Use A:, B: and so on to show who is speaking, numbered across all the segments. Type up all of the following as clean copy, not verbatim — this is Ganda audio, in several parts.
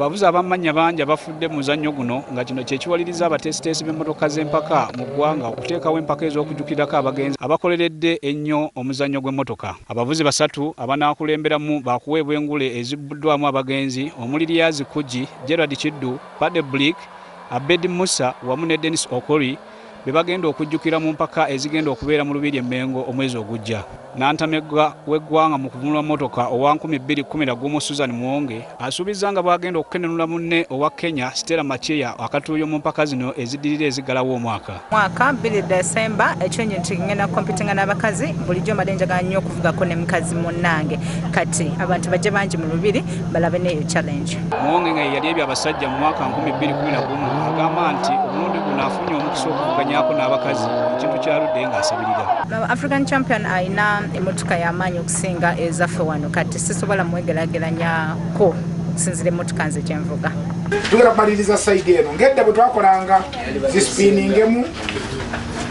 A: Abavuzi abamanya bangi abafudde mu muzannyo guno nga kino kye kiwaliriza abateeseteese b'emmotoka z'empaka mu ggwanga okuteekawo empaka ez'okujjukirako abagenzi abakoleredde ennyo omuzannyo gw'emmotoka. Abavuzi basatu abanaakulemberamu baakuweebwa engule ezibbuddwamu abagenzi omuli Lyazi Kuji, Gerard Kiddu, Pade Blick, Abedi Musa wamu ne Dennis Okori be bagenda okujjukira mu mpaka ezigenda okubeera mu Lubiri Emmengo omwezi ogujja. Nantamegga w'eggwanga mu kuvunula mmotoka owa 2011 Suzan Muwonge asuubizza nga bwagenda okukenenula munne owa Kenya Stella Macheya akatuuyo mu mpaka zino eziddirira ezigalawo omwaka.
B: Mwaka 2 December ekyonyi nti ngenda kompitinga n'abakazi bulijjo mbadde njagala nnyo okuvugako ne mukazi munnange kati abantu bajje bangi mu Lubiri balabe neyo challenge.
A: Muwonge nga yali ebyo abasajja mu mwaka 2011 agamba nti omulundi guno afunye omukisa okuvuganyaako n'abakazi ekintu kyaludde ng'asabirira.
B: African champion aina emmotoka y'amaanyi okusinga ezaffe wano kati sisobola mwegerageranyako okusinzira emmotoka nze gyenvuga.
C: Tugenda kumaliriza sayidi eno ngedda bwe twakolanga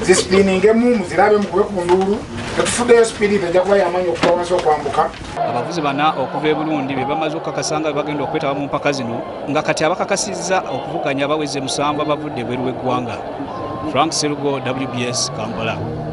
C: zisipiningemu muzirabe mukube ku nduulu tetufuddeyo sipiidi tajja kuba y'amaanyi okuva wansi okwambuka.
A: Abavuzi bana okuva e Burundi be bamaze okukakasa nga bagenda okwetaba mu mpaka zino nga kati abakakasizza okuvuganya abaweze 7 abavudde ebweru w'eggwanga. Frank Serugo, WBS, Kampala.